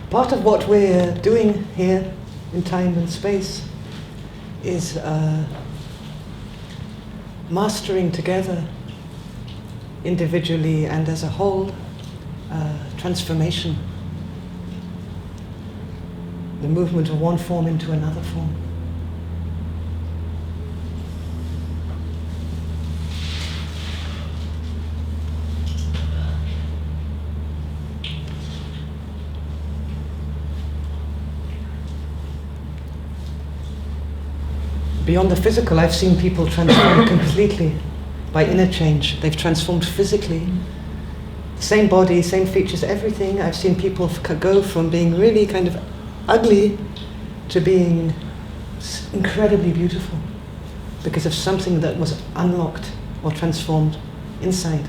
part of what we're doing here in time and space is mastering together, individually and as a whole, transformation. The movement of one form into another form. Beyond the physical, I've seen people transform completely by inner change. They've transformed physically. Same body, same features, everything. I've seen people go from being really kind of ugly to being incredibly beautiful because of something that was unlocked or transformed inside.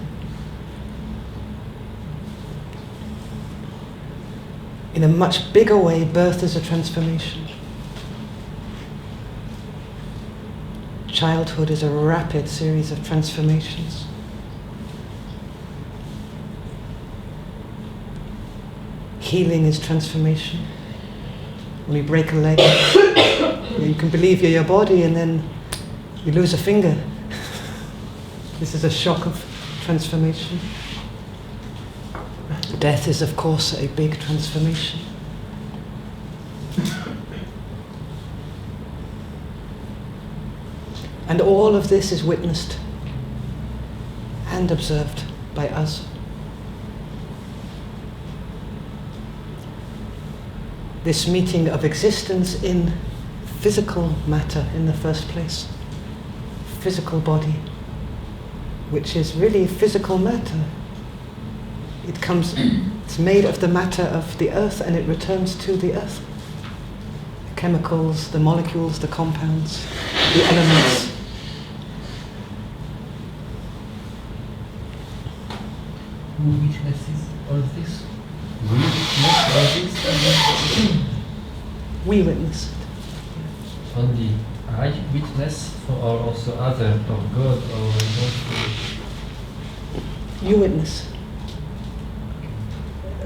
In a much bigger way, birth is a transformation. Childhood is a rapid series of transformations. Healing is transformation. When you break a leg, you can believe you're your body and then you lose a finger. This is a shock of transformation. Death is, of course, a big transformation. And all of this is witnessed and observed by us. This meeting of existence in physical matter in the first place. Physical body, which is really physical matter. It's made of the matter of the earth and it returns to the earth. The chemicals, the molecules, the compounds, the elements. Who witnesses all this? We witness all this? We witness it. Only I witness, or also other, or God, or God? You witness.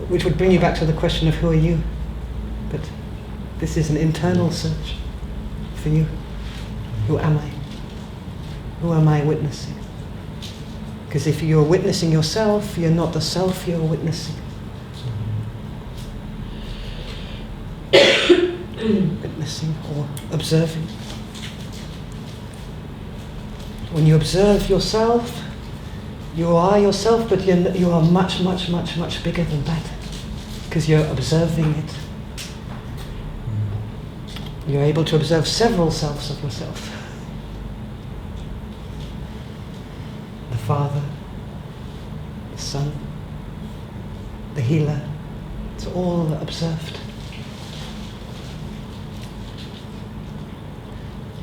Which would bring you back to the question of who are you? But this is an internal search for you. Who am I? Who am I witnessing? Because if you're witnessing yourself, you're not the self you're witnessing. Witnessing or observing. When you observe yourself, you are yourself, but you are much, much, much, much bigger than that. Because you're observing it. You're able to observe several selves of yourself. The Father, the Son, the Healer. It's all observed.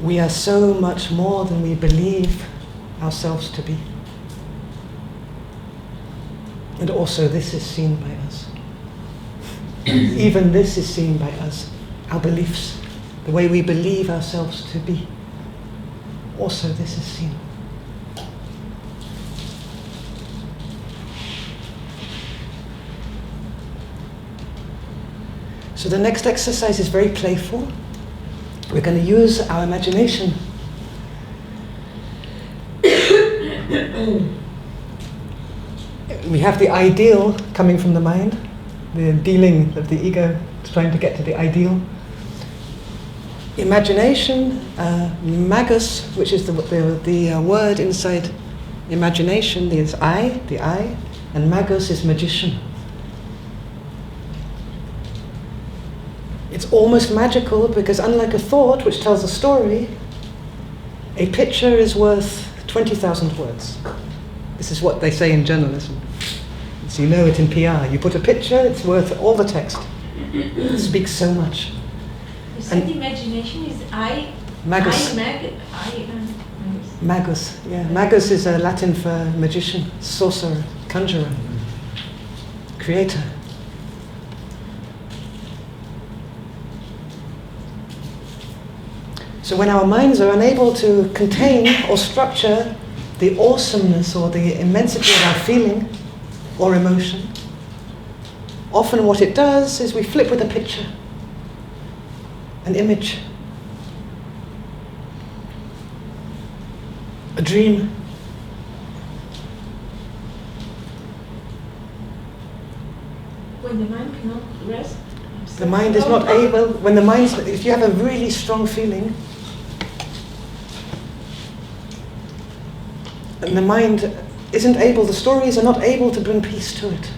We are so much more than we believe ourselves to be. And also this is seen by us. Even this is seen by us. Our beliefs, the way we believe ourselves to be. Also this is seen. So the next exercise is very playful. We're going to use our imagination. We have the ideal coming from the mind, the dealing of the ego, trying to get to the ideal. Imagination, magus, which is the word inside imagination, is the I, and magus is magician. It's almost magical because unlike a thought which tells a story, a picture is worth 20,000 words. This is what they say in journalism. So you know it in PR. You put a picture, it's worth all the text. It speaks so much. You said imagination is I. Magus. Magus, yeah. Magus is a Latin for magician, sorcerer, conjurer, creator. So when our minds are unable to contain or structure the awesomeness or the immensity of our feeling or emotion, often what it does is we flip with a picture, an image, a dream. When the mind cannot rest, The mind is not able, when the mind's, if you have a really strong feeling, and the mind isn't able, the stories are not able to bring peace to it,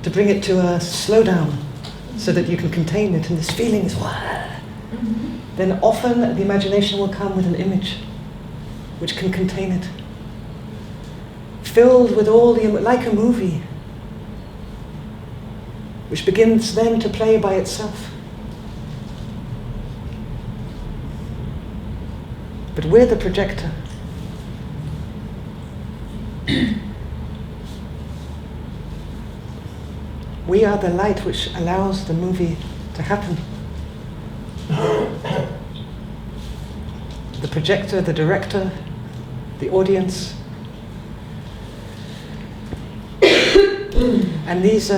to bring it to a slowdown, so that you can contain it, and this feeling is then often the imagination will come with an image which can contain it, filled with all the, like a movie, which begins then to play by itself. But we're the projector. We are the light which allows the movie to happen. The projector, the director, the audience. And these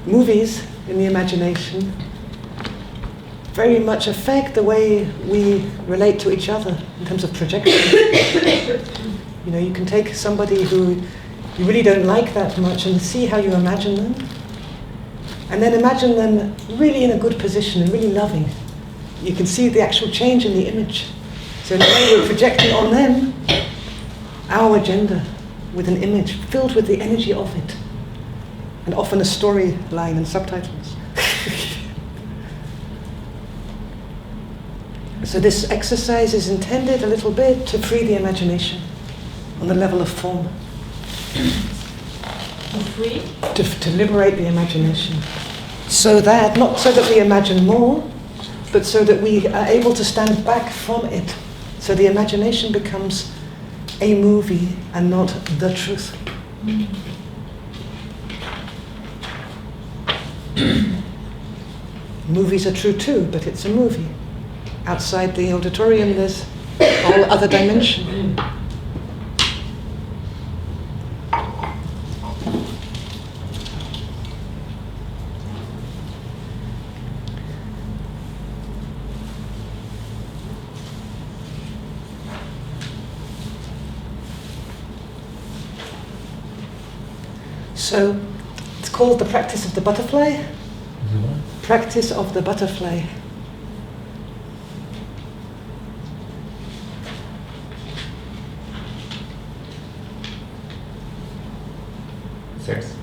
movies in the imagination very much affect the way we relate to each other in terms of projection. You know, you can take somebody who you really don't like that much and see how you imagine them, and then imagine them really in a good position and really loving. You can see the actual change in the image. So in a way we're projecting on them our agenda with an image filled with the energy of it, and often a storyline and subtitles. So this exercise is intended a little bit to free the imagination on the level of form. free? To liberate the imagination. So that, not so that we imagine more, but so that we are able to stand back from it. So the imagination becomes a movie and not the truth. Movies are true too, but it's a movie. Outside the auditorium there's a whole other dimension. So it's called the practice of the butterfly. Practice of the butterfly. Sex.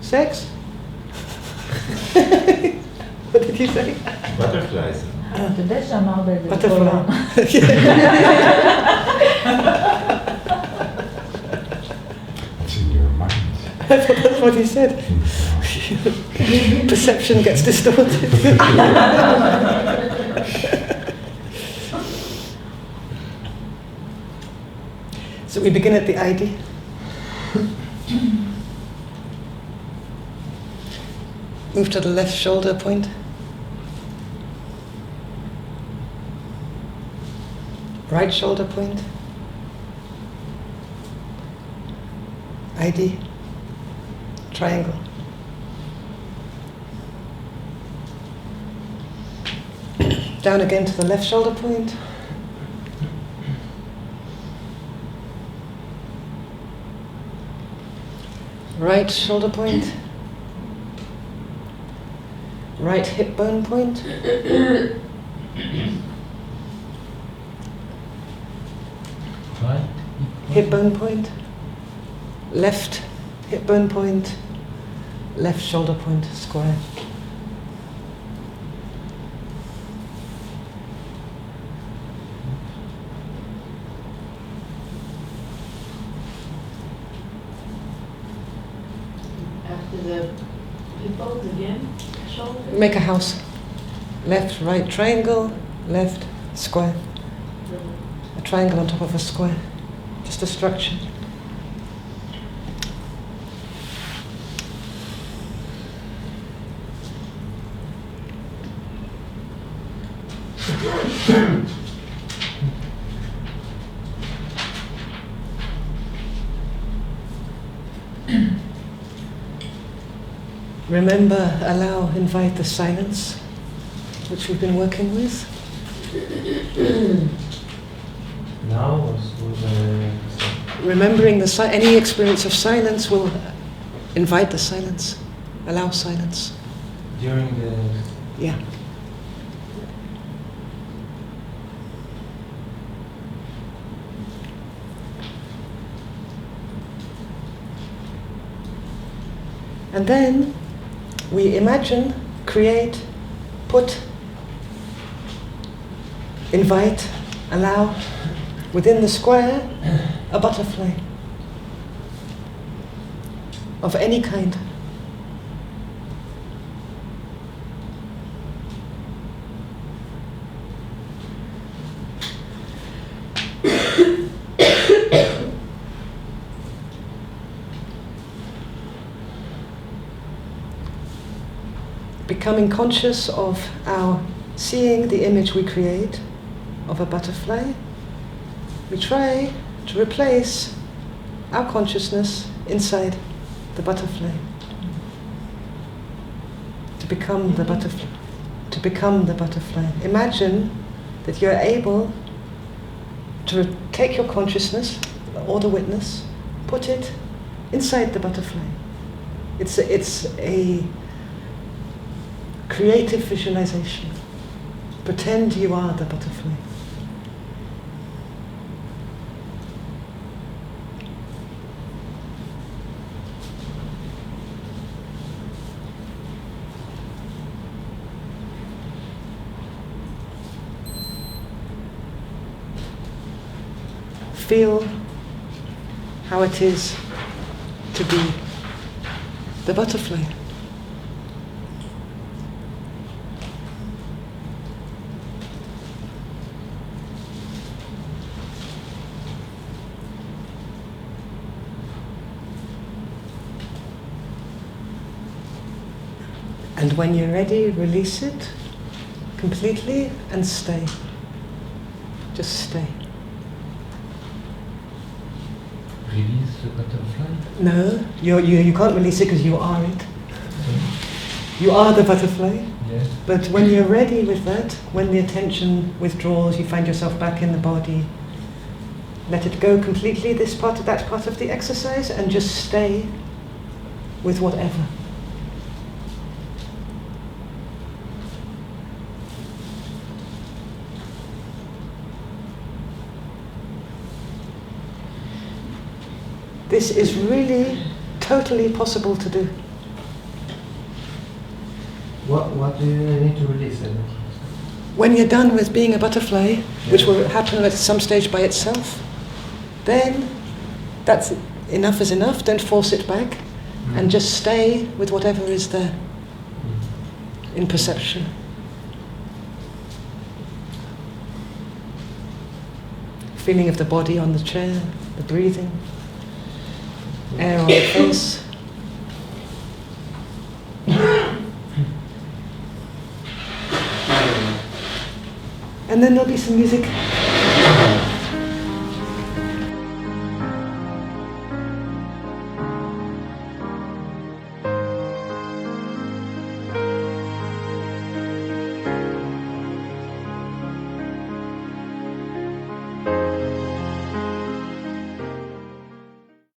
Sex? What did you say? Butterflies. Butterfly. It's in your mind. I thought that's what he said. Perception gets distorted. So we begin at the ID. Move to the left shoulder point. Right shoulder point. ID. Triangle. Down again to the left shoulder point. Right shoulder point. Right hip bone point. Right Hip bone point. Left hip bone point. Left shoulder point, square. After the both again, shoulder. Make a house. Left, right triangle, left, square. A triangle on top of a square. Just a structure. Remember, allow, invite the silence, which we've been working with. Now or through Remembering any experience of silence will invite the silence, allow silence. during the Yeah. And then we imagine, create, put, invite, allow, within the square, a butterfly of any kind. Becoming conscious of our seeing the image we create of a butterfly, we try to replace our consciousness inside the butterfly. To become the butterfly. To become the butterfly. Imagine that you're able to take your consciousness or the witness, put it inside the butterfly. It's a creative visualization. Pretend you are the butterfly. Feel how it is to be the butterfly. And when you're ready, release it completely and stay. Just stay. release the butterfly? No, you can't release it because you are it. You are the butterfly. Yes. But when you're ready with that, when the attention withdraws, you find yourself back in the body, let it go completely, this part of that part of the exercise, and just stay with whatever. This is really totally possible to do. What do you need to release then? When you're done with being a butterfly, which will happen at some stage by itself, then that's enough is enough. Don't force it back, and just stay with whatever is there in perception. Feeling of the body on the chair, the breathing, air on the face. And then there'll be some music.